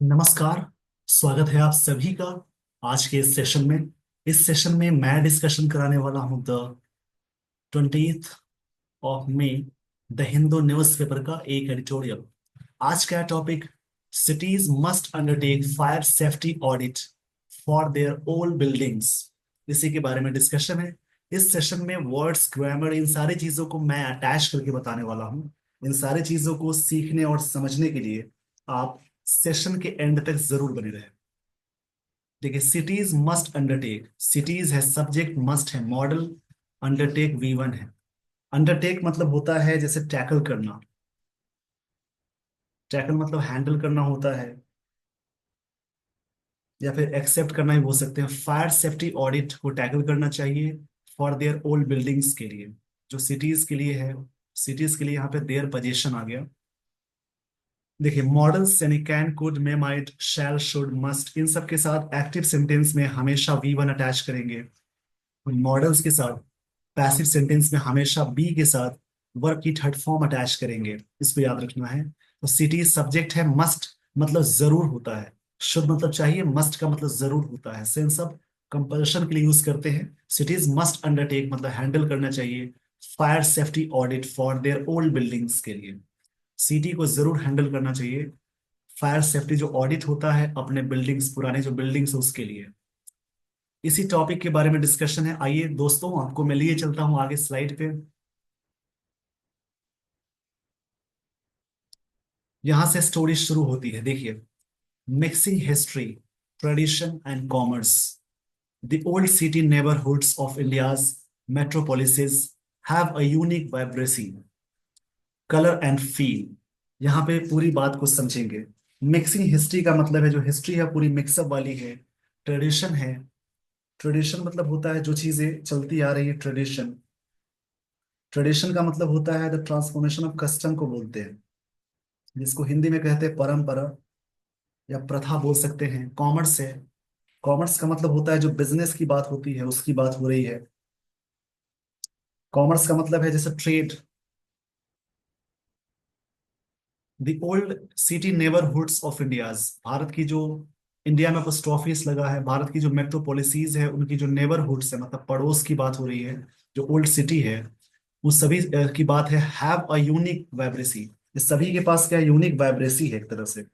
नमस्कार। स्वागत है आप सभी का आज के इस सेशन में। इस सेशन में मैं डिस्कशन कराने वाला हूं the 20 May the Hindu newspaper का एक एडिटोरियल। आज का topic, cities must undertake fire safety audit for their old buildings. इसी के बारे में डिस्कशन है। इस सेशन में वर्ड्स, ग्रामर, इन सारी चीजों को मैं अटैच करके बताने वाला हूँ। इन सारी चीजों को सीखने और समझने के लिए आप सेशन के एंड तक जरूर बने रहे। देखिए, सिटीज मस्ट अंडरटेक, सिटीज है सब्जेक्ट, मस्ट है मॉडल, अंडरटेक V1 है। अंडरटेक मतलब होता है जैसे टैकल करना। टैकल मतलब हैंडल करना होता है, या फिर एक्सेप्ट करना भी बोल सकते हैं। फायर सेफ्टी ऑडिट को टैकल करना चाहिए फॉर देयर ओल्ड बिल्डिंग्स के लिए, जो सिटीज के लिए है। सिटीज के लिए यहाँ पे देयर पोजीशन आ गया। देखिए, मॉडल्स यानी can, could, may, might, shall, should, must, इन सब के साथ एक्टिव सेंटेंस में हमेशा V1 अटैच करेंगे। मॉडल्स के साथ पैसिव सेंटेंस में हमेशा बी के साथ वर्ब की थर्ड फॉर्म अटैच करेंगे। इसको याद रखना है। तो सिटी सब्जेक्ट है, मस्ट मतलब जरूर होता है, शुड मतलब चाहिए, मस्ट का मतलब जरूर होता है। सेंस ऑफ कंपल्शन के लिए यूज करते हैं। सिटीज मस्ट अंडरटेक मतलब हैंडल करना चाहिए fire safety audit for their old buildings के लिए। सिटी को जरूर हैंडल करना चाहिए फायर सेफ्टी जो ऑडिट होता है अपने बिल्डिंग्स, पुराने जो बिल्डिंग्स है उसके लिए। इसी टॉपिक के बारे में डिस्कशन है। आइए दोस्तों, आपको मैं लिए चलता हूं आगे स्लाइड पे। यहां से स्टोरी शुरू होती है। देखिए, mixing history, tradition and commerce, the old city neighbourhoods of India's metropolises have a unique vibrancy, colour and feel. यहाँ पे पूरी बात को समझेंगे। मिक्सिंग हिस्ट्री का मतलब है जो हिस्ट्री है पूरी मिक्सअप वाली है। ट्रेडिशन है, ट्रेडिशन मतलब होता है जो चीजें चलती आ रही है, ट्रेडिशन। ट्रेडिशन का मतलब होता है द ट्रांसफॉर्मेशन ऑफ कस्टम को बोलते हैं, जिसको हिंदी में कहते हैं परंपरा या प्रथा बोल सकते हैं। कॉमर्स है, कॉमर्स का मतलब होता है जो बिजनेस की बात होती है उसकी बात हो रही है। कॉमर्स का मतलब है जैसे trade. The old city neighbourhoods of India's, Bharat की जो, इंडिया में पोस्ट ऑफिस लगा है, भारत की जो मेट्रोपोलिसीज है उनकी जो नेबरहुड्स है मतलब पड़ोस की बात हो रही है, जो ओल्ड सिटी है उस सभी की बात है। हैव अ यूनिक वाइब्रेसी, इस सभी के पास क्या यूनिक वाइब्रेसी है एक तरह से।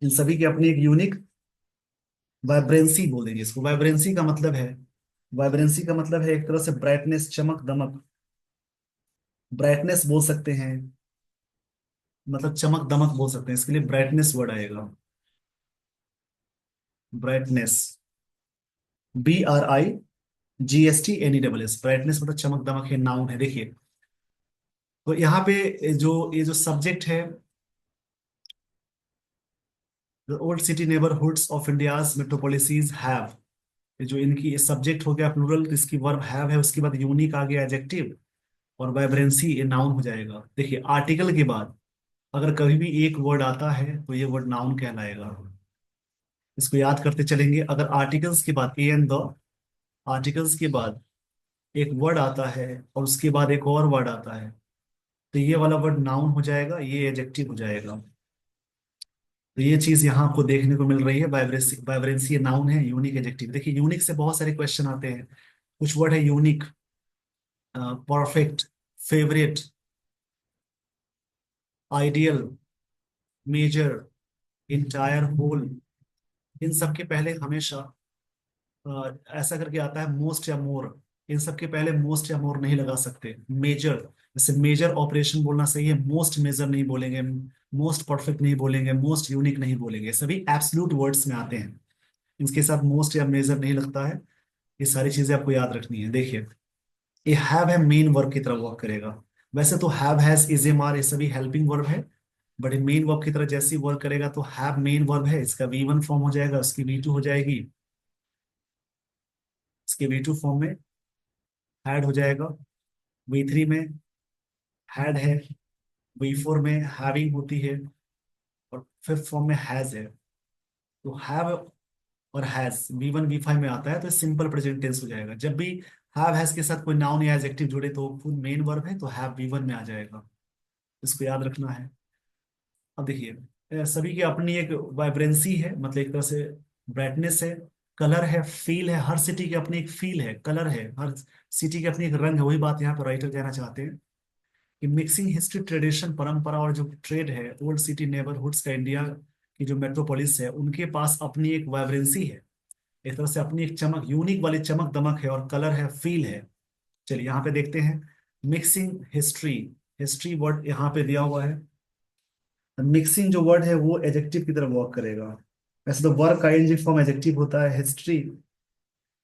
इन सभी की अपनी एक यूनिक वाइब्रेंसी बोलेंगे इसको। वाइब्रेंसी का मतलब है, वाइब्रेंसी का मतलब है एक तरह से ब्राइटनेस, चमक दमक। ब्राइटनेस बोल सकते हैं, मतलब चमक दमक बोल सकते हैं, इसके लिए ब्राइटनेस वर्ड आएगा। ब्राइटनेस, BRIGSTNESS, ब्राइटनेस मतलब चमक दमक है, नाउन है। देखिए, तो यहाँ पे जो ये जो सब्जेक्ट है, the old city neighbourhoods of India's metropolises have, ये जो इनकी सब्जेक्ट हो गया प्लूरल, इसकी वर्ब हैव है, उसके बाद यूनिक आ गया एडजेक्टिव, और वाइब्रेंसी ये नाउन हो जाएगा। देखिए, आर्टिकल के बाद अगर कभी भी एक वर्ड आता है तो ये वर्ड नाउन कहलाएगा। इसको याद करते चलेंगे। अगर आर्टिकल्स के बाद ए एंड द, आर्टिकल्स के बाद एक वर्ड आता है और उसके बाद एक और वर्ड आता है तो ये वाला वर्ड नाउन हो जाएगा, ये एडजेक्टिव हो जाएगा। तो ये चीज यहाँ आपको देखने को मिल रही है। वाइब्रेंसी, वाइब्रेंसी नाउन है, यूनिक एडजेक्टिव। देखिए, यूनिक से बहुत सारे क्वेश्चन आते हैं। कुछ वर्ड है unique, perfect, favourite, ideal, major, entire, whole, इन सब के पहले हमेशा ऐसा करके आता है मोस्ट या मोर। इन सब के पहले मोस्ट या मोर नहीं लगा सकते। मेजर, जैसे मेजर ऑपरेशन बोलना सही है, मोस्ट मेजर नहीं बोलेंगे, मोस्ट परफेक्ट नहीं बोलेंगे, मोस्ट यूनिक नहीं बोलेंगे, सभी एब्सोल्यूट वर्ड्स में आते हैं। इनके साथ मोस्ट या मेजर नहीं लगता है। ये सारी चीजें आपको याद रखनी है। देखिए, ये हैव है मेन वर्ब की तरह वर्क करेगा। वैसे तो have, has, is, am, are ये सभी हेल्पिंग वर्ब है, बट मेन वर्ब की तरह जैसे ही वर्क करेगा तो हैव मेन वर्ब है, इसका V1 फॉर्म हो जाएगा, उसकी V2 हो जाएगी, इसके V2 फॉर्म में हैड हो जाएगा, V3 में हैड है, V4 में हैविंग होती है, और फिफ्थ फॉर्म में हैज है। तो हैव और हैज V1 V5 में आता है तो सिंपल प्रेजेंट टेंस हो जाएगा। जब भी हैव हैज के साथ कोई नाउन या एडजेक्टिव जुड़े तो खुद मेन वर्ब है तो हैव V1 में आ जाएगा। इसको याद रखना है। अब देखिए, सभी की अपनी एक वाइब्रेंसी है, मतलब एक तरह से ब्राइटनेस है, कलर है, फील है। हर सिटी की अपनी एक फील है, कलर है, हर सिटी की अपनी एक रंग है। वही बात यहाँ पर राइटर कहना चाहते हैं कि मिक्सिंग हिस्ट्री, ट्रेडिशन, परंपरा और जो ट्रेड है, ओल्ड सिटी नेबरहुड्स का इंडिया की जो मेट्रोपोलिस है उनके पास अपनी एक वाइब्रेंसी है, एक तरह से अपनी एक चमक, यूनिक वाली चमक दमक है, और कलर है, फील है। चलिए यहाँ पे देखते हैं मिक्सिंग हिस्ट्री। हिस्ट्री वर्ड यहाँ पे दिया हुआ है। मिक्सिंग जो वर्ड है वो एजेक्टिव की तरफ वर्क करेगा। वैसे तो वर्क का आईएनजी फॉर्म एजेक्टिव होता है। हिस्ट्री,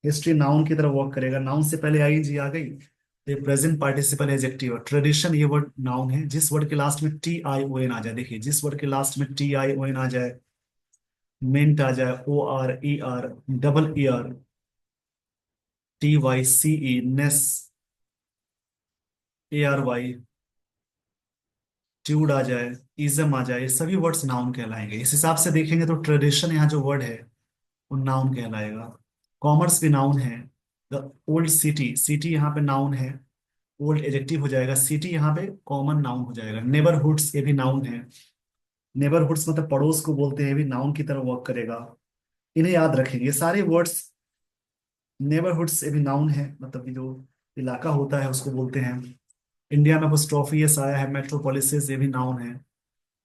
हिस्ट्री नाउन की तरफ वर्क करेगा। नाउन से पहले आईएनजी आ गई तो ये प्रेजेंट पार्टिसिपल एजेक्टिव। ट्रेडिशन ये वर्ड नाउन है। जिस वर्ड के लास्ट में टी आई ओ एन आ जाए, देखिए जिस वर्ड के लास्ट में टी आई ओ एन आ जाए, मिंट आ जाए, O R E R, double E R, T Y C E, ness, A R Y, tude आ जाए, इज्म आ जाए, ये सभी वर्ड्स नाउन कहलाएंगे। इस हिसाब से देखेंगे तो ट्रेडिशन यहाँ जो वर्ड है वो नाउन कहलाएगा। कॉमर्स भी नाउन है। द ओल्ड सिटी, सिटी यहाँ पे नाउन है, ओल्ड एजेक्टिव हो जाएगा, सिटी यहाँ पे कॉमन नाउन हो जाएगा। नेबरहुड्स ये भी नाउन है। नेबरहुड्स मतलब पड़ोस को बोलते हैं, ये भी नाउन की तरह वर्क करेगा। इन्हें याद रखेंगे, ये सारे वर्ड्स। नेबरहुड्स ये भी नाउन है, मतलब कि जो इलाका होता है उसको बोलते हैं। इंडिया में अपोस्ट्रोफी एस आया है, मेट्रोपोलिसिस ये भी नाउन है।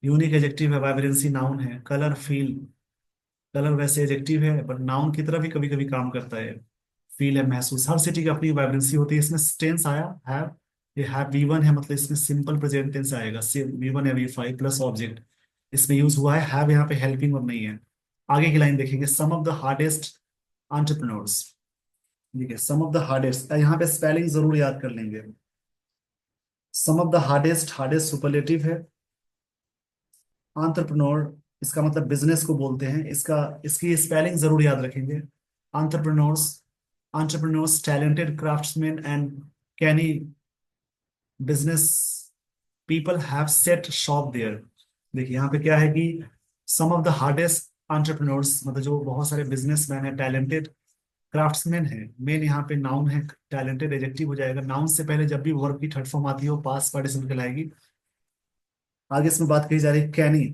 यूनिक एजेक्टिव है, वाइब्रेंसी नाउन है। कलर, फील, कलर वैसे एजेक्टिव है बट नाउन की तरह भी कभी कभी काम करता है। फील है, महसूस। हर सिटी की अपनी वाइब्रेंसी होती है। इसमें टेंस आया हैव, ये हैव वी वन है, मतलब इसमें सिंपल प्रेजेंट टेंस आएगा। वी वन है, वी फाइव प्लस ऑब्जेक्ट इसमें यूज हुआ है। हैव यहाँ पे हेल्पिंग वर्ब नहीं है। आगे की लाइन देखेंगे, सम ऑफ द हार्डेस्ट एंटरप्रेन्योर्स। ठीक है, सम ऑफ द हार्डेस्ट, यहाँ पे स्पेलिंग जरूर याद कर लेंगे। Some of the hardest, hardest superlative है। एंटरप्रेन्योर इसका मतलब बिजनेस को बोलते हैं। इसका, इसकी स्पेलिंग जरूर याद रखेंगे। Entrepreneurs, entrepreneurs, talented craftsman and canny business people have set shop there. देखिए यहाँ पे क्या है कि some of the hardest entrepreneurs, मतलब जो बहुत सारे बिजनेसमैन है, टैलेंटेड क्राफ्ट्समैन है। मेन यहाँ पे नाउन है, टैलेंटेड एडजेक्टिव हो जाएगा। नाउन से पहले जब भी वर्ब की थर्ड फॉर्म आती है वो पास्ट पार्टिसिपल कहलाएगी। आगे इसमें बात कही जा रही है कैनी।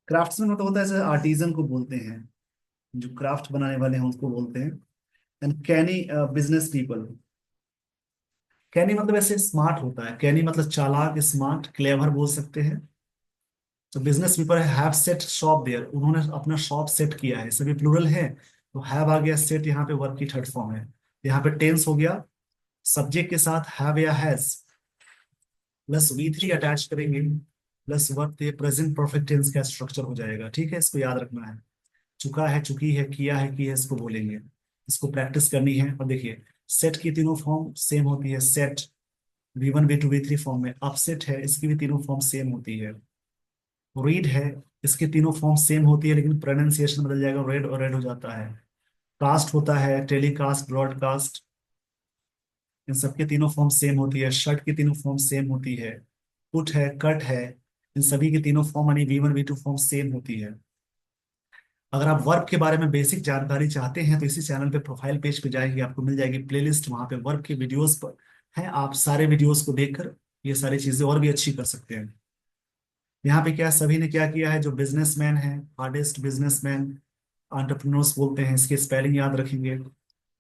क्राफ्ट्समैन मतलब होता है जैसे आर्टिजन को बोलते हैं, जो क्राफ्ट बनाने वाले हैं उसको बोलते हैं। And canny business people. Canny मतलब ऐसे स्मार्ट होता है, कैनी मतलब चालाक, स्मार्ट, क्लेवर बोल सकते हैं। तो business people have set shop there, उन्होंने अपना शॉप सेट किया है, सभी प्लूरल है तो हैव आ गया। सेट यहाँ पे वर्ब की थर्ड फॉर्म है। यहाँ पे टेंस हो गया, सब्जेक्ट के साथ हैव या has plus we three attach करेंगे, प्लस वर्ब, ये प्रेजेंट परफेक्ट टेंस का स्ट्रक्चर हो जाएगा। ठीक है, इसको याद रखना है। चुका है, चुकी है, किया है, की है, इसको बोलेंगे। इसको प्रैक्टिस करनी है। और देखिए सेट की तीनों फॉर्म सेम होती है। Set V one V two V three form में। अपसेट है, इसकी भी तीनों फॉर्म सेम होती है। रीड है, इसके तीनों फॉर्म सेम होती है लेकिन प्रोनाउंसिएशन बदल जाएगा, रेड और रेड हो जाता है। कास्ट होता है, टेलीकास्ट, ब्रॉडकास्ट, इन सबके तीनों फॉर्म सेम होती है। शर्ट की तीनों फॉर्म सेम होती है। पुट है, कट है, इन सभी की तीनों फॉर्म यानी V one V two form same होती है। अगर आप वर्ब के बारे में बेसिक जानकारी चाहते हैं तो इसी चैनल पे प्रोफाइल पेज पे जाएंगे, आपको मिल जाएगी प्लेलिस्ट, वहां पे वर्ब के वीडियोस पर हैं। आप सारे वीडियोस को देखकर ये सारी चीजें और भी अच्छी कर सकते हैं। यहाँ पे क्या सभी ने क्या किया है, जो बिजनेसमैन है, हार्डेस्ट बिजनेसमैन, एंटरप्रेन्योर्स बोलते हैं, इसके स्पेलिंग याद रखेंगे।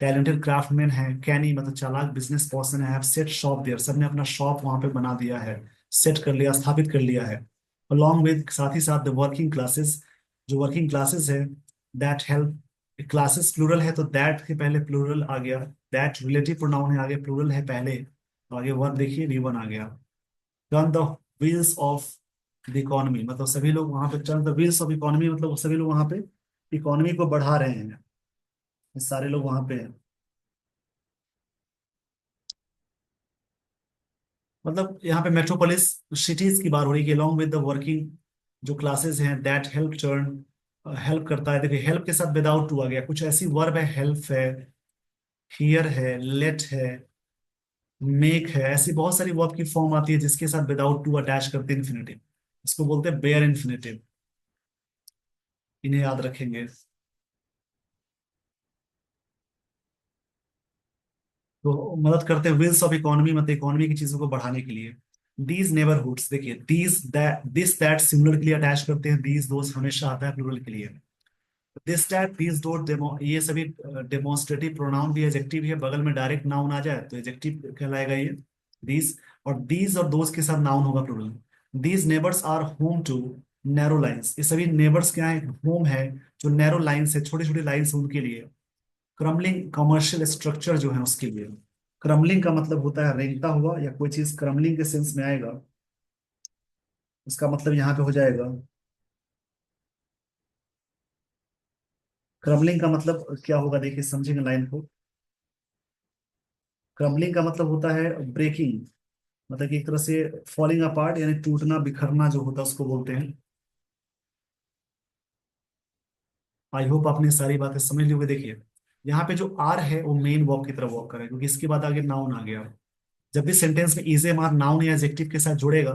टैलेंटेड क्राफ्टमैन है, कैनी मतलब चालाक बिजनेस पर्सन है, सेट शॉप देयर, सबने अपना शॉप वहां पे बना दिया है, सेट कर लिया, स्थापित कर लिया है। अलॉन्ग विद, साथ ही साथ, द वर्किंग क्लासेस, जो वर्किंग क्लासेस है, दैट हेल्प। क्लासेस प्लूरल है तो दैट के पहले प्लूरल आ गया। दैट रिलेटिव प्रोनाउन है, आगे प्लूरल है पहले, तो आगे वर्ब देखिए वी वन आ गया। Turn the wheels of the economy, मतलब सभी लोग वहां पे, turn the wheels of economy मतलब सभी लोग वहां पे इकोनॉमी को बढ़ा रहे हैं, ये सारे लोग वहां पे हैं। मतलब यहाँ पे मेट्रोपोलिस सिटीज की बात हो रही है, अलॉन्ग विद द वर्किंग जो क्लासेस हैं, दैट हेल्प टर्न, हेल्प करता है। देखिए हेल्प के साथ विदाउट टू आ गया, कुछ ऐसी वर्ब है, हेल्प है, हियर है, लेट है, मेक है, ऐसी बहुत सारी वर्ब की फॉर्म आती है जिसके साथ विदाउट टू अटैच करते हैं इन्फिनेटिव। इसको बोलते हैं बेयर इन्फिनेटिव। इन्हें याद रखेंगे तो मदद करते हैं। व्हील्स ऑफ इकोनॉमी मतलब इकोनॉमी की चीजों को बढ़ाने के लिए। दीज नेबरहुड्स, देखिए these that this that singular के लिए अटैच करते हैं, दीज दोस्त हमेशा आता है प्लूरल के लिए। This that these dot demo, ये सभी डेमोन्स्ट्रेटिव प्रोनाउन भी एडजेक्टिव है, बगल में डायरेक्ट नाउन आ जाए तो एडजेक्टिव कहलाएगा ये। दीज, और दीज और दोस्त के साथ नाउन होगा plural. These neighbours are home to narrow lines, ये सभी नेबर्स क्या है, होम है जो नैरो लाइन्स है, छोटी छोटी लाइन्स उनके लिए। क्रमलिंग कमर्शियल स्ट्रक्चर जो है उसके लिए। क्रमलिंग का मतलब होता है रेंगता हुआ, या कोई चीज क्रमलिंग के सेंस में आएगा, इसका मतलब यहाँ पे हो जाएगा। क्रमलिंग का मतलब क्या होगा, देखिए समझेंगे लाइन को। क्रमलिंग का मतलब होता है ब्रेकिंग, मतलब कि एक तरह से फॉलिंग अपार्ट, यानी टूटना बिखरना जो होता है उसको बोलते हैं। आई होप आपने सारी बातें समझ ली होगी। देखिए यहाँ पे जो आर है वो मेन वर्ब की तरफ वॉक कर रहा है, क्योंकि इसके बाद आगे नाउन आ गया। जब भी सेंटेंस में इज एम आर नाउन या एडजेक्टिव के साथ जुड़ेगा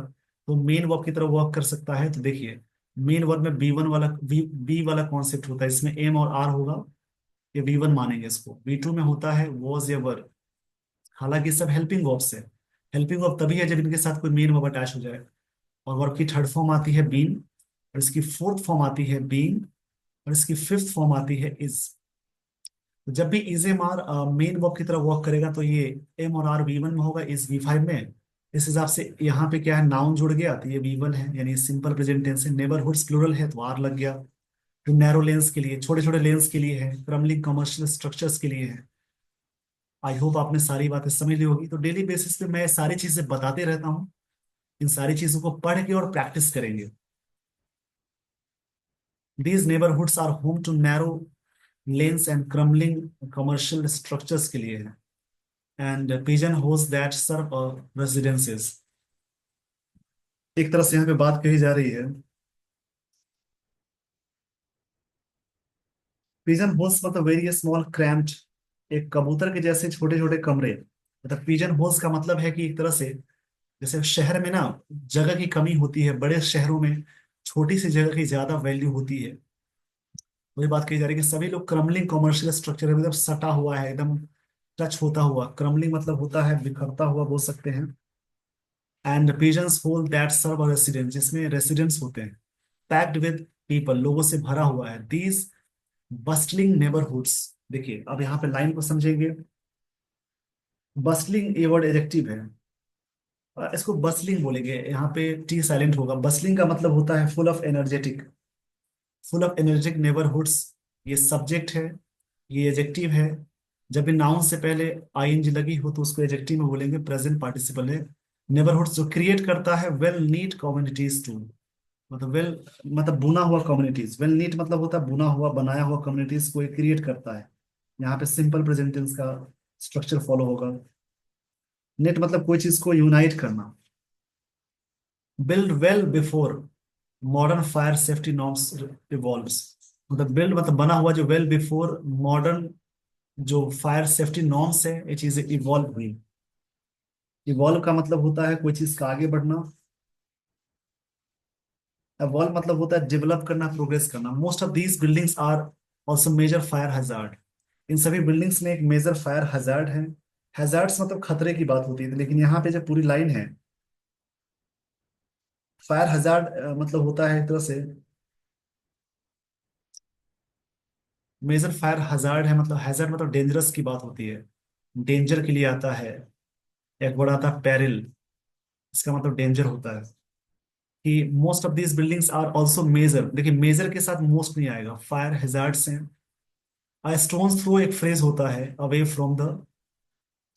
तो मेन वर्ब की तरफ वर्क कर सकता है। तो देखिए मेन वर्ब में बी वाला कॉन्सेप्ट होता है, इसमें एम और आर होगा, ये V1 मानेंगे इसको। V2 में होता है वॉज या वर, हालांकि सब हेल्पिंग वर्ब्स है। हेल्पिंग वर्ब तभी है जब इनके साथ कोई मेन वर्ब अटैच हो जाए। और वर्ब की थर्ड फॉर्म आती है बीन, और इसकी फोर्थ फॉर्म आती है बीइंग, और इसकी फिफ्थ फॉर्म आती है इज। तो जब भी is am are main verb की तरफ वर्क करेगा तो ये एम और आर V1 में होगा, इज V5 में। इस हिसाब से यहाँ पे क्या है, नाउन जुड़ गया तो ये V1 है, यानी सिंपल प्रेजेंट टेंस है। नेबरहुड्स प्लूरल है तो आर लग गया। जो नैरो लेंस के लिए, छोटे छोटे लेंस के लिए है। क्रमलिंग कमर्शियल स्ट्रक्चर्स के लिए है। आई होप आपने सारी बातें समझ ली होगी। तो डेली बेसिस पे मैं सारी चीजें बताते रहता हूँ, इन सारी चीजों को पढ़ के और प्रैक्टिस करेंगे। These neighbourhoods are home to narrow lanes and crumbling commercial structures के लिए है। And pigeon holes that serve residences, एक तरह से यहाँ पे बात कही जा रही है। पिजन होल्स मतलब वेरी स्मॉल क्रैम्प्ड, एक कबूतर के जैसे छोटे छोटे कमरे। मतलब पिजन होल्स का मतलब है कि एक तरह से जैसे शहर में ना जगह की कमी होती है, बड़े शहरों में छोटी सी जगह की ज्यादा वैल्यू होती है। वही बात कही जा रही है कि सभी लोग क्रमलिंग कमर्शियल स्ट्रक्चर है, मतलब सटा हुआ है एकदम, टच होता हुआ। क्रमलिंग मतलब होता है बिखरता हुआ बोल सकते हैं। And pigeons hole that serve resident, जिसमें रेसिडेंट्स होते हैं। पैक्ड विद पीपल, लोगों से भरा हुआ है। दीज बस्टलिंग नेबरहुड्स, देखिए अब यहाँ पे लाइन को समझेंगे। बस्टलिंग ये वर्ड एडजेक्टिव है, इसको बसलिंग बोलेंगे, यहाँ पे टी साइलेंट होगा। बसलिंग का मतलब होता है full of energetic. Full of energetic neighbourhoods, ये सब्जेक्ट है, ये एडजेक्टिव है। जब भी नाउन से पहले आईएनजी लगी हो तो उसको एडजेक्टिव में बोलेंगे, प्रेजेंट पार्टिसिपल है। नेबरहुड्स जो क्रिएट करता है वेल नीट कम्युनिटीज टू, मतलब वेल मतलब बुना हुआ कम्युनिटीज। वेल नीट मतलब होता है बुना हुआ बनाया हुआ कम्युनिटीज को क्रिएट करता है। यहाँ पे सिंपल प्रेजेंट टेंस का स्ट्रक्चर फॉलो होगा। नेट मतलब कोई चीज को यूनाइट करना। Build well before modern fire safety norms evolves, मतलब बिल्ड मतलब बना हुआ, जो वेल बिफोर मॉडर्न जो फायर सेफ्टी नॉर्म्स है ये चीजें इवॉल्व हुई। इवॉल्व का मतलब होता है कोई चीज का आगे बढ़ना। इवॉल्व मतलब होता है डेवलप करना, प्रोग्रेस करना। Most of these buildings are also major fire hazard, इन सभी बिल्डिंग्स में एक मेजर फायर हैजार्ड है। हैजार्ड्स मतलब खतरे की बात होती है, लेकिन यहाँ पे जो पूरी लाइन है, फायर हैजार्ड मतलब होता है एक तरह से मेजर फायर हजार्ड है, मतलब हैजर्ड मतलब डेंजरस की बात होती है, डेंजर के लिए आता है। एक वर्ड आता है पेरिल, इसका मतलब डेंजर होता है। कि most of these buildings are also major, देखिए मेजर के साथ मोस्ट नहीं आएगा, फायर हैजार्ड्स हैं। अ स्टोन्स थ्रो एक फ्रेज होता है away from the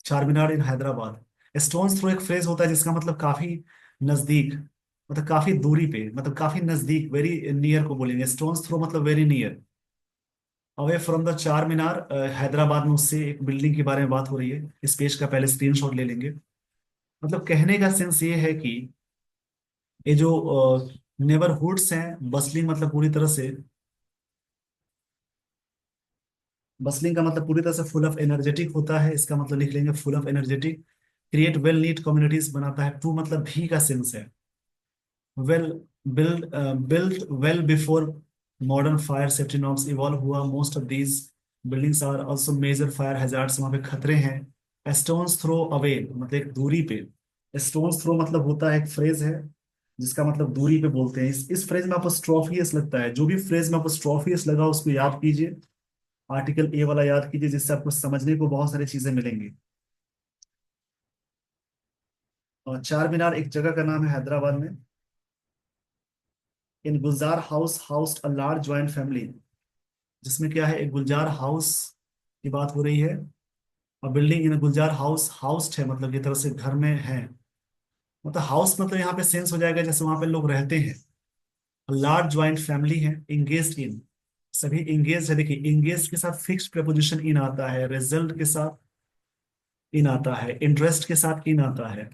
Charminar in Hyderabad. Stone's throw एक फ्रेज होता है जिसका मतलब काफी नजदीक, मतलब काफी दूरी पे, मतलब काफी नजदीक, वेरी नियर को बोलेंगे। स्टोन्स थ्रो मतलब very near. Away from the चार मीनार, हैदराबाद में उससे एक बिल्डिंग के बारे में बात हो रही है। इस पेज का पहले स्क्रीनशॉट ले लेंगे। मतलब कहने का सेंस ये है कि ये जो नेबरहुड्स हैं, बसलिंग मतलब पूरी तरह से, बसलिंग का मतलब पूरी तरह से फुल ऑफ एनर्जेटिक होता है, इसका मतलब लिख लेंगे full of energetic. Create well knit communities बनाता है, टू मतलब भी का सेंस है। Well build build well before modern fire safety norms evolve हुआ। Most of these buildings are also major fire hazards, वहाँ पे खतरे हैं। स्टोन्स थ्रो अवे मतलब एक दूरी पे, स्टोन्स थ्रो मतलब होता है, एक फ्रेज है जिसका मतलब दूरी पे बोलते हैं। इस फ्रेज में आपको स्ट्रोफियस लगता है, जो भी फ्रेज में आपको स्ट्रोफियस लगा उसको याद कीजिए, आर्टिकल ए वाला याद कीजिए, जिससे आपको समझने को बहुत सारी चीजें मिलेंगी। और चार मीनार एक जगह का नाम है हैदराबाद में। In Gulzar house housed a large joint family, जिसमें क्या है, एक गुलजार हाउस की बात हो रही है। और building in Gulzar house, housed है मतलब ये तरह से घर में है, मतलब हाउस मतलब यहाँ पे सेंस हो जाएगा जैसे वहां पे लोग रहते हैं। लार्ज ज्वाइंट फैमिली है, इंगेज्ड इन, सभी इंगेज है। देखिए इंगेज के साथ फिक्स प्रपोजिशन इन आता है, रिजल्ट के साथ इन आता है, इंटरेस्ट के साथ इन आता है,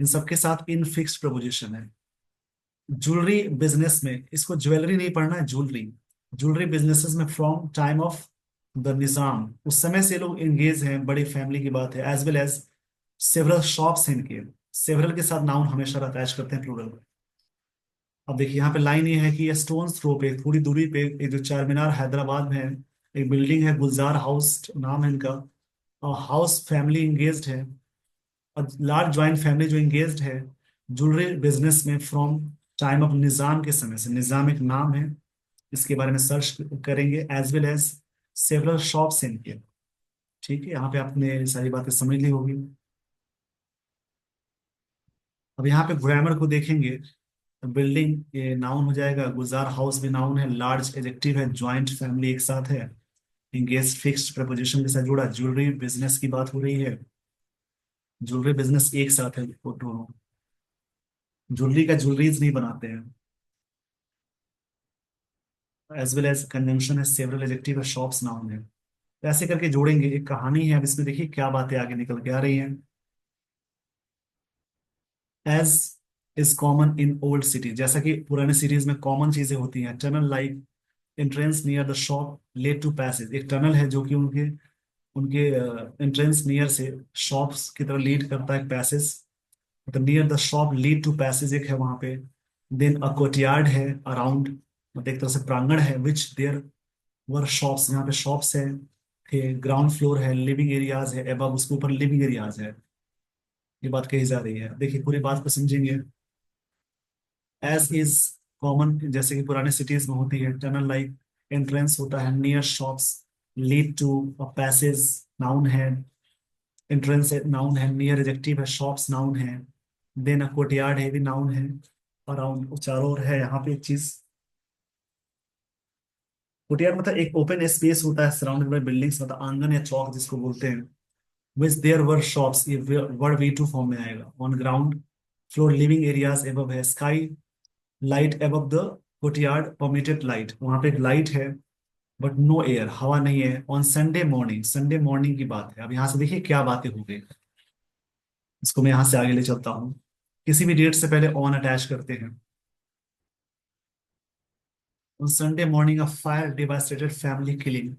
इन सबके साथ इन फिक्स प्रपोजिशन है। ज्वेलरी बिजनेस में, इसको ज्वेलरी नहीं पढ़ना है, ज्वेलरी, ज्वेलरी बिजनेसेस में फ्रॉम टाइम ऑफ द निजाम, उस समय से लोग एंगेज हैं, बड़ी फैमिली की बात है। As well as several shops हैं इनके, सेवरल के साथ नाउन हमेशा अटैच करते हैं प्लूरल। अब देखिए यहाँ पे लाइन ये है कि ये स्टोन्स थ्रो पे थोड़ी दूरी पे एक जो चार मीनार हैदराबाद में है, एक बिल्डिंग है गुलजार हाउस नाम है इनका, और हाउस फैमिली इंगेज्ड है, और लार्ज ज्वाइंट फैमिली जो इंगेज्ड है ज्वेलरी बिजनेस में फ्रॉम टाइम ऑफ निजाम के समय से। निजाम एक नाम है, इसके बारे में सर्च करेंगे। As well as several shops इनके। ठीक है, यहाँ पे आपने सारी बातें समझ ली होगी। अब यहाँ पे ग्रामर को देखेंगे, बिल्डिंग ये नाउन हो जाएगा, गुलजार हाउस भी नाउन है, लार्ज एडजेक्टिव है, ज्वाइंट फैमिली एक साथ है, इंगेज फिक्स्ड प्रपोजिशन के साथ जुड़ा, ज्वेलरी बिजनेस की बात हो रही है, ज्वेलरी बिजनेस एक साथ है वो दोनों, ज्वेलरी का ज्वेलरीज नहीं बनाते हैं। एज वेल एज कंजंक्शन है, सेवरल एडजेक्टिव है, शॉप्स नाउन है। तो ऐसे करके जोड़ेंगे, एक कहानी है। अब इसमें देखिए क्या बातें आगे निकल के आ रही हैं। As is common in old city, जैसा कि पुराने सिटीज में कॉमन चीजें होती हैं, tunnel like entrance near the shop led to passage, एक टनल है जो कि उनके उनके एंट्रेंस नियर से शॉप्स की तरफ लीड करता है, पैसेज मतलब near the shop lead to passage एक है वहां पे। देन अ कोर्टयार्ड है अराउंड, मतलब एक तरह से प्रांगण है, विच देयर वर शॉप्स, यहाँ पे शॉप्स है, फिर ग्राउंड फ्लोर है, लिविंग एरियाज है, एबव उसके ऊपर लिविंग एरियाज है। ये बात कही जा रही है, देखिए पूरी बात को समझेंगे। एज इज कॉमन, जैसे कि पुराने सिटीज में होती है, टनल लाइक एंट्रेंस होता है, near shops lead to a passage noun है, एंट्रेंस नाउन है, नियर एडजेक्टिव है, शॉप्स नाउन है, देन अ कोर्टयार्ड है भी नाउन है, अराउंड चारों ओर है। यहाँ पे एक चीज, कोर्टयार्ड मतलब एक ओपन स्पेस होता है सराउंडेड बाय बिल्डिंग्स, मतलब आंगन या चौक जिसको बोलते हैं। विच देयर वर शॉप्स, ये वर्ड वी टू फॉर्म में आएगा। On ground floor living areas above है, sky light above the courtyard permitted light, वहां पे एक लाइट है बट नो एयर, हवा नहीं है। On Sunday morning, Sunday morning की बात है। अब यहाँ से देखिए क्या बातें हो गई, इसको मैं यहाँ से आगे ले चलता हूँ। किसी भी डेट से पहले ऑन अटैच करते हैं। On Sunday morning a fire devastated family killing,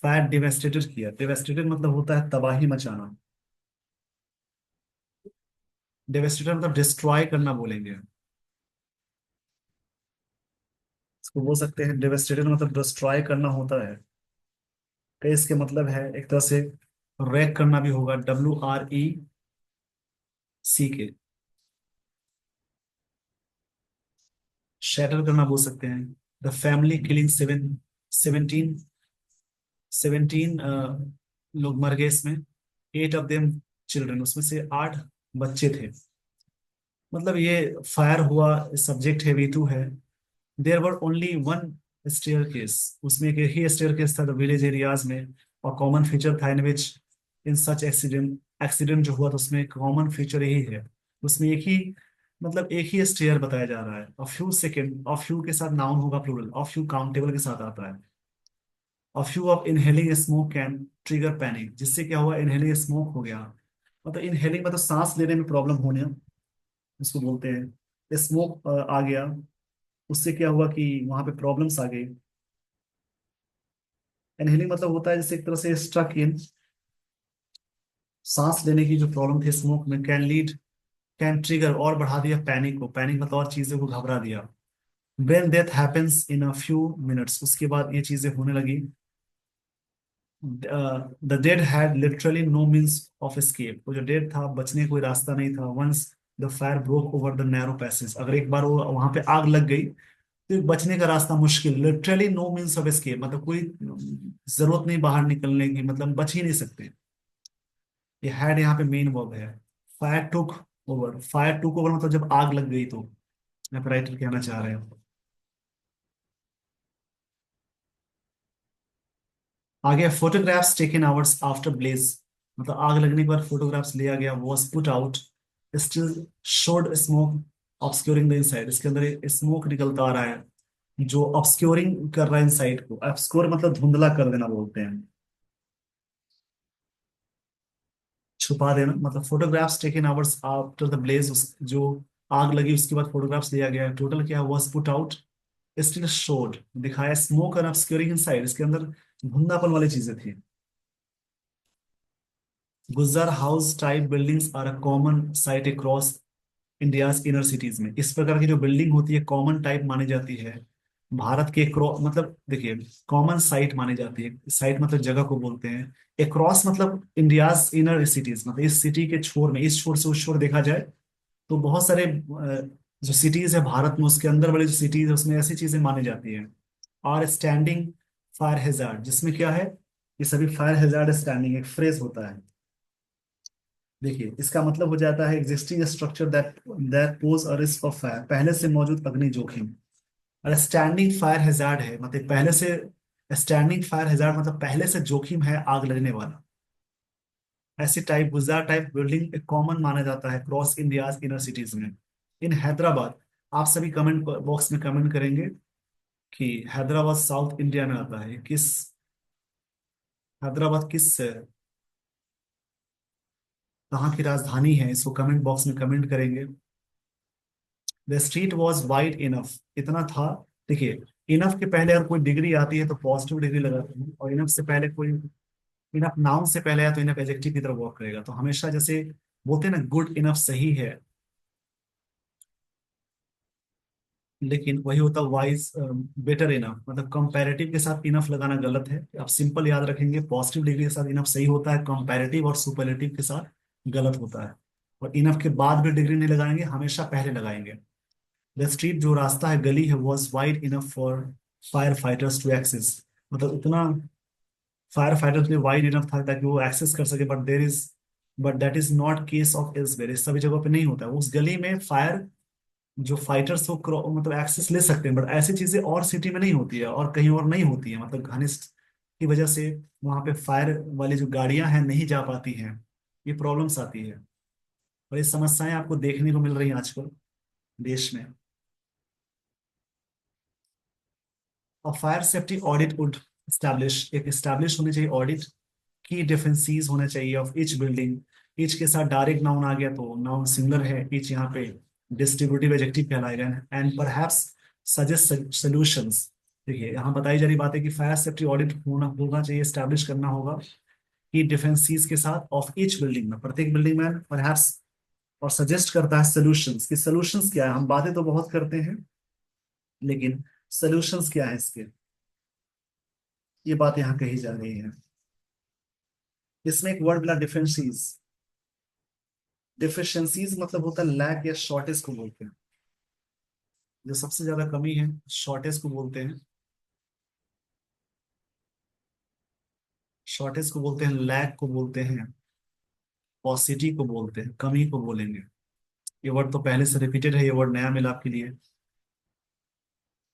fire devastated किया, डिवास्टेटेड मतलब होता है तबाही मचाना, डिवास्टेटेड मतलब डिस्ट्रॉय करना बोलेंगे, इसको बोल सकते हैं डिवास्टेटेड मतलब डिस्ट्रॉय करना होता है। कई इसके मतलब है एक तरह से रैक करना भी होगा, WREC के, शैटर करना बोल सकते हैं। द फैमिली किलिंग 17 17 लोग मर गए इसमें, 8 ऑफ देम चिल्ड्रन, उसमें से 8 बच्चे थे। मतलब ये फायर हुआ, सब्जेक्ट है V2 है। There were only one staircase, उसमें एक ही स्टेयर केस था विलेज एरियाज में। और कॉमन फीचर था इन विच, इन सच एक्सीडेंट, एक्सीडेंट जो हुआ तो उसमें कॉमन फीचर यही है, उसमें एक ही, मतलब एक ही स्टेयर बताया जा रहा है। और फ्यू सेकेंड, और फ्यू के साथ नाउन होगा प्लूरल, और फ्यू काउंटेबल के साथ आता है। और few of inhaling smoke can trigger panic, जिससे क्या हुआ, इनहेलिंग स्मोक हो गया, मतलब इनहेलिंग मतलब सांस लेने में प्रॉब्लम होने, उसको बोलते हैं। स्मोक आ गया, उससे क्या हुआ कि वहां पे प्रॉब्लम्स आ गई। इनहेलिंग मतलब होता है जैसे एक तरह से स्ट्रक इन, सांस लेने की जो प्रॉब्लम थी स्मोक में। कैन लीड, कैन ट्रिगर और बढ़ा दिया पैनिक को, पैनिक मतलब और चीजों को घबरा दिया। When death happens in a few minutes, उसके बाद ये चीजें होने लगी the dead had literally no means of escape, वो जो डेड था बचने का कोई रास्ता नहीं था। Once the fire broke over the narrow passage, अगर एक बार वो वहां पे आग लग गई तो बचने का रास्ता मुश्किल। Literally no means of escape मतलब कोई जरूरत नहीं बाहर निकलने की, मतलब बच ही नहीं सकते। ये हैड यहाँ पे मेन वर्ब है। Fire took over, fire took over मतलब जब आग लग गई, तो यहाँ पे राइटर कहना चाह रहे हैं। आगे photographs taken hours after blaze, मतलब आग लगने के बाद फोटोग्राफ्स लिया गया। Was put out, still showed smoke obscuring the inside, इसके अंदर स्मोक निकलता आ रहा है जो ऑब्सक्योरिंग कर रहा है इनसाइड को। ऑब्सक्योर मतलब धुंधला कर देना बोलते हैं, छुपा देना। मतलब photographs taken hours after the blaze, जो आग लगी उसके बाद फोटोग्राफ्स लिया गया। टोटल क्या, was put out, still showed दिखाया, स्मोक और ऑब्सक्योरिंग इनसाइड, इसके अंदर धुंधलापन वाली चीजें थी। Gujjar house type buildings are a common sight across India's inner cities में, इस प्रकार की जो बिल्डिंग होती है कॉमन टाइप मानी जाती है भारत के मतलब देखिए, कॉमन साइट मानी जाती है। साइट मतलब जगह को बोलते हैं। अक्रॉस मतलब इंडियाज इनर सिटीज, मतलब इस सिटी के छोर में, इस छोर से उस छोर देखा जाए तो बहुत सारे जो सिटीज है भारत में, उसके अंदर वाली जो सिटीज है उसमें ऐसी चीजें मानी जाती है। और स्टैंडिंग फायर हैजार्ड, जिसमें क्या है, ये सभी फायर हैजार्ड स्टैंडिंग एक फ्रेज होता है। देखिए इसका मतलब हो जाता है existing structure that that pose a risk of fire, पहले से मौजूद अग्नि जोखिम। और स्टैंडिंग फायर हैजार्ड है मतलब पहले से, स्टैंडिंग फायर हैजार्ड मतलब पहले से जोखिम है आग लगने वाला। ऐसी टाइप गुजार टाइप बिल्डिंग एक कॉमन माना जाता है क्रॉस इंडियाज इनर सिटीज में। इन हैदराबाद, आप सभी कमेंट बॉक्स में कमेंट करेंगे कि हैदराबाद साउथ इंडिया में आता है किस, हैदराबाद किस कहाँ की राजधानी है, इसको कमेंट बॉक्स में कमेंट करेंगे। The street was wide enough, इतना था। देखिए इनफ के पहले अगर कोई डिग्री आती है तो पॉजिटिव डिग्री लगाते हैं, और इनफ से पहले कोई, इनफ नाउन से पहले आया तो इनफ एडजेक्टिव की तरफ वर्क करेगा। तो हमेशा जैसे बोलते हैं ना गुड इनफ सही है, लेकिन वही होता वाइज बेटर इनफ, मतलब कंपैरेटिव के साथ इनफ लगाना गलत है। आप सिंपल याद रखेंगे, पॉजिटिव डिग्री के साथ इनफ सही होता है, कंपैरेटिव और सुपरलेटिव के साथ गलत होता है। और इनफ के बाद भी डिग्री नहीं लगाएंगे, हमेशा पहले लगाएंगे। द स्ट्रीट जो रास्ता है गली है, was wide enough for fire fighters to access, मतलब इतना फायर फाइटर्स के लिए वाइड इनफ था ताकि वो एक्सेस कर सके। But that is not case of elsewhere, इस सभी जगहों पे नहीं होता है। उस गली में फायर जो फाइटर्स वो मतलब एक्सेस ले सकते हैं, बट ऐसी चीजें और सिटी में नहीं होती है और कहीं और नहीं होती है, मतलब घनिष्ठ की वजह से वहां पे फायर वाली जो गाड़ियां हैं नहीं जा पाती हैं, ये प्रॉब्लम्स आती है। और ये समस्याएं आपको देखने को मिल रही हैं आजकल देश में। और fire safety audit would establish, एक स्टैब्लिश होनी चाहिए ऑडिट की डिफरेंसीज होने चाहिए ऑफ ईच बिल्डिंग। ईच के साथ डायरेक्ट नाउन आ गया तो नाउन सिंगुलर है, ईच यहाँ पे डिस्ट्रीब्यूटिव एडजेक्टिव कहलाएगा। एंड परहैप्स सजेस्ट सॉल्यूशंस, देखिए यहाँ बताई जा रही बात है कि फायर सेफ्टी ऑडिट होना चाहिए, स्टैब्लिश करना होगा की डिफरेंसीज के साथ ऑफ ईच बिल्डिंग में, प्रत्येक बिल्डिंग में परहैप्स। और सजेस्ट करता है सॉल्यूशंस, कि सॉल्यूशंस क्या है, हम बातें तो बहुत करते हैं लेकिन सॉल्यूशंस क्या है इसके, ये बात यहाँ कही जा रही है। इसमें एक वर्ड मिला डिफरेंसीज, डिफिशियंसीज मतलब होता है लैक या शॉर्टेज को बोलते हैं, जो सबसे ज्यादा कमी है शॉर्टेज को बोलते हैं। शॉर्टेज को बोलते हैं, लैक को बोलते हैं, पॉसिटी को बोलते हैं, कमी को बोलेंगे। ये वर्ड तो पहले से रिपीटेड है, ये वर्ड नया मिला आपके लिए।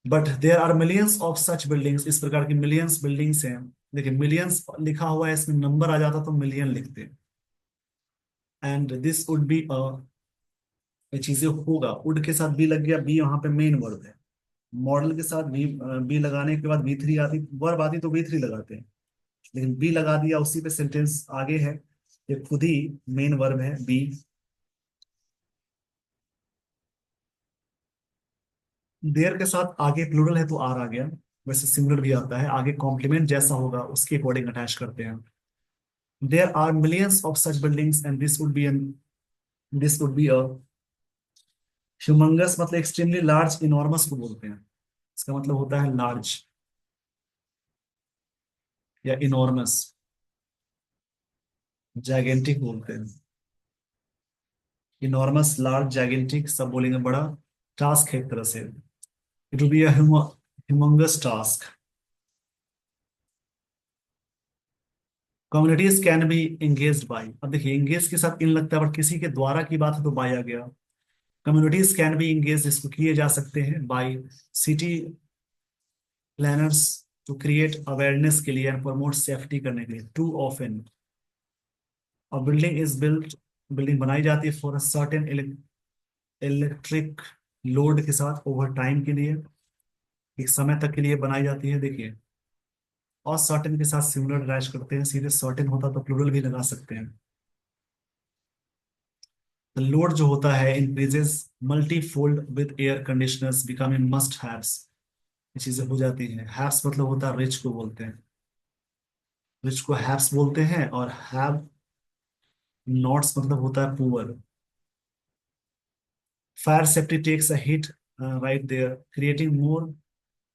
But there are millions of such buildings, इस प्रकार की मिलियंस बिल्डिंग्स हैं। देखिए मिलियंस लिखा हुआ है, इसमें नंबर आ जाता तो मिलियन लिखते। एंड दिस वुड बी ये चीजें होगा, वुड के साथ बी लग गया, बी यहाँ पे मेन वर्ब है। मॉडल के साथ बी, बी लगाने के बाद बी थ्री आती, वर्ब आती तो बी थ्री लगाते हैं, लेकिन बी लगा दिया उसी पे सेंटेंस आगे है, ये खुद ही मेन वर्ब है बी। देयर के साथ आगे प्लूरल है तो आर आ गया, वैसे सिंगुलर भी आता है, आगे कॉम्प्लीमेंट जैसा होगा उसके अकॉर्डिंग अटैच करते हैं। There are millions of such buildings and this would be a humongous, मतलब एक्सट्रीमली लार्ज, इनॉर्मस को बोलते हैं, इसका मतलब होता है लार्ज या इनॉर्मस। जाइगेंटिक बोलते हैं। इनॉर्मस, लार्ज, जाइगेंटिक सब बोलेंगे बड़ा टास्क है एक तरह से। It will be a humongous task. Communities can be engaged by, अब देखिए एंगेज के साथ इन लगता है, बट किसी के द्वारा की बात है तो बाय आ गया। कम्युनिटीज कैन बी एंगेज, इसको किए जा सकते हैं by city planners to create awareness के लिए एंड प्रमोट सेफ्टी करने के लिए। Too often a building is built, building बनाई जाती है for a certain electric load के साथ ओवर टाइम के लिए, एक समय तक के लिए बनाई जाती है। देखिए और सर्टेन के साथ सिमिलर अटैच करते हैं, सीधे सर्टेन होता तो प्लूरल भी लगा सकते हैं। तो लोड जो होता है increases multi fold with air conditioners becoming must haves, ये चीजें हो जाती हैं। हैव्स मतलब होता है रिच को बोलते हैं, रिच को हैव्स बोलते हैं, और हैव नॉट्स मतलब होता है poor. Fire safety takes a hit right there, creating more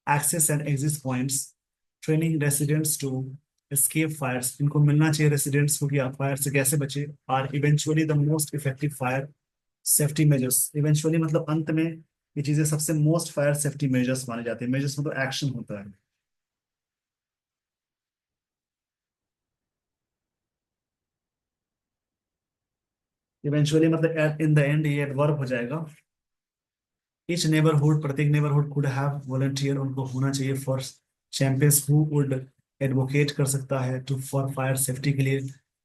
access and exit points, training residents to escape fires, इनको मिलना चाहिए रेसिडेंट्स को कि आप फायर से कैसे बचे। Are eventually the most effective fire safety measures, eventually मतलब अंत में ये चीजें सबसे मोस्ट फायर सेफ्टी मेजर्स माने जाते हैं। मेजर्स मतलब एक्शन होता है। इवेंचुअली मतलब इन द एंड ये एडवर्ब हो जाएगा। ईच नेबरहुड, प्रत्येक नेबरहुड कुड हैव वॉलंटियर, उनको होना चाहिए for champions who would advocate कर सकता है टू फॉर फायर सेफ्टी के लिए।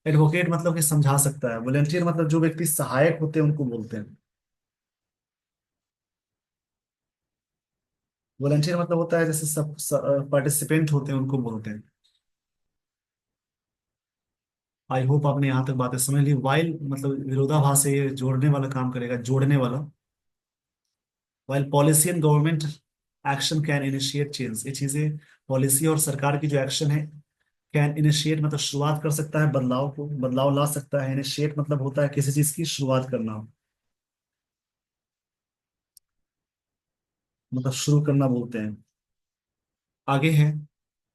एडवोकेट मतलब कि समझा सकता है, वॉलंटियर मतलब जो व्यक्ति सहायक होते हैं उनको बोलते हैं। वॉलंटियर मतलब होता है जैसे सब पार्टिसिपेंट होते हैं उनको बोलते हैं। आई होप आपने यहाँ तक बातें समझ ली। वाइल मतलब विरोधाभास से ये जोड़ने वाला काम करेगा, जोड़ने वाला। While policy and government action can initiate change, ये चीजें पॉलिसी और सरकार की जो एक्शन है, कैन इनिशिएट मतलब शुरुआत कर सकता है बदलाव को, बदलाव ला सकता है। इनिशिएट मतलब होता है किसी चीज की शुरुआत करना, मतलब शुरू करना बोलते हैं। आगे है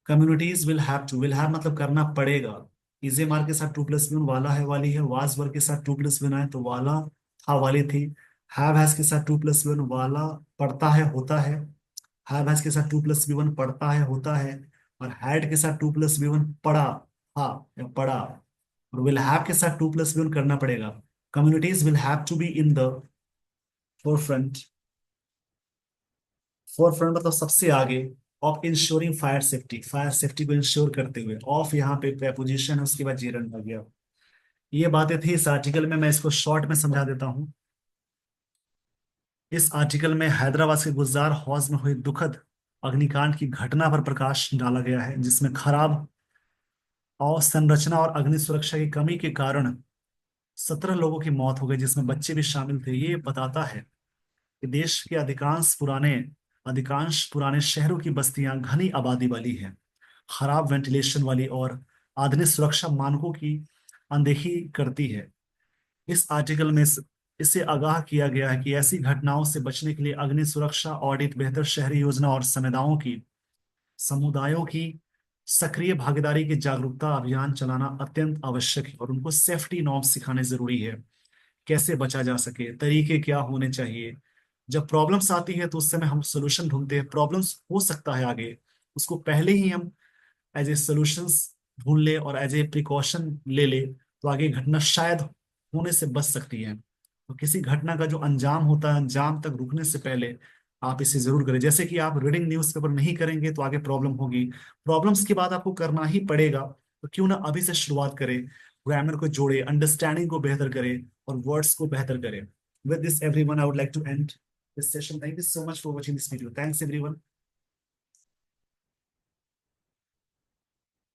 कम्युनिटीज विल हैव मतलब करना पड़ेगा। इजे मार के साथ टू प्लस वन वाला है वाली है, वाज वर्ग के साथ टू प्लस वन है तो वाला था वाली थी। हैव हैज के साथ टू प्लस वन वाला पड़ता है होता है, हैव हैज के साथ टू प्लस बी वन पड़ता है होता है, और हैड के साथ टू प्लस बी वन पड़ा था या पड़ा, और विल हैव के साथ टू प्लस बी वन करना पड़ेगा। Communities will have to be in the forefront, forefront मतलब सबसे आगे, of ensuring fire safety, fire safety को इंश्योर करते हुए। ऑफ यहाँ पे preposition है, उसके बाद जेरंड आ गया। ये बातें थी इस आर्टिकल में, मैं इसको शॉर्ट में समझा देता हूँ। इस आर्टिकल में हैदराबाद के गुलजार हौज में हुई दुखद अग्निकांड की घटना पर प्रकाश डाला गया है, जिसमें खराब अवसंरचना और अग्नि सुरक्षा की कमी के कारण 17 लोगों की मौत हो गई, जिसमें बच्चे भी शामिल थे। ये बताता है कि देश के अधिकांश पुराने शहरों की बस्तियां घनी आबादी वाली हैं, खराब वेंटिलेशन वाली और आधुनिक सुरक्षा मानकों की अनदेखी करती है। इस आर्टिकल में इससे आगाह किया गया है कि ऐसी घटनाओं से बचने के लिए अग्नि सुरक्षा ऑडिट, बेहतर शहरी योजना और समुदायों की सक्रिय भागीदारी की जागरूकता अभियान चलाना अत्यंत आवश्यक है, और उनको सेफ्टी नॉर्म्स सिखाने जरूरी है। कैसे बचा जा सके, तरीके क्या होने चाहिए। जब प्रॉब्लम्स आती है तो उस समय हम सोल्यूशन ढूंढते हैं, प्रॉब्लम्स हो सकता है आगे, उसको पहले ही हम एज ए सोल्यूशंस ढूंढ ले और एज ए प्रिकॉशन ले ले, तो आगे घटना शायद होने से बच सकती है। तो किसी घटना का जो अंजाम होता है, अंजाम तक रुकने से पहले आप इसे जरूर करें। जैसे कि आप रीडिंग न्यूज़पेपर नहीं करेंगे तो आगे प्रॉब्लम होगी, प्रॉब्लम्स के बाद आपको करना ही पड़ेगा, तो क्यों ना अभी से शुरुआत करें। ग्रामर को जोड़े, अंडरस्टैंडिंग को बेहतर करें और वर्ड्स को बेहतर करें। With this everyone I would like to end this session. Thank you so much for watching this video. Thanks everyone.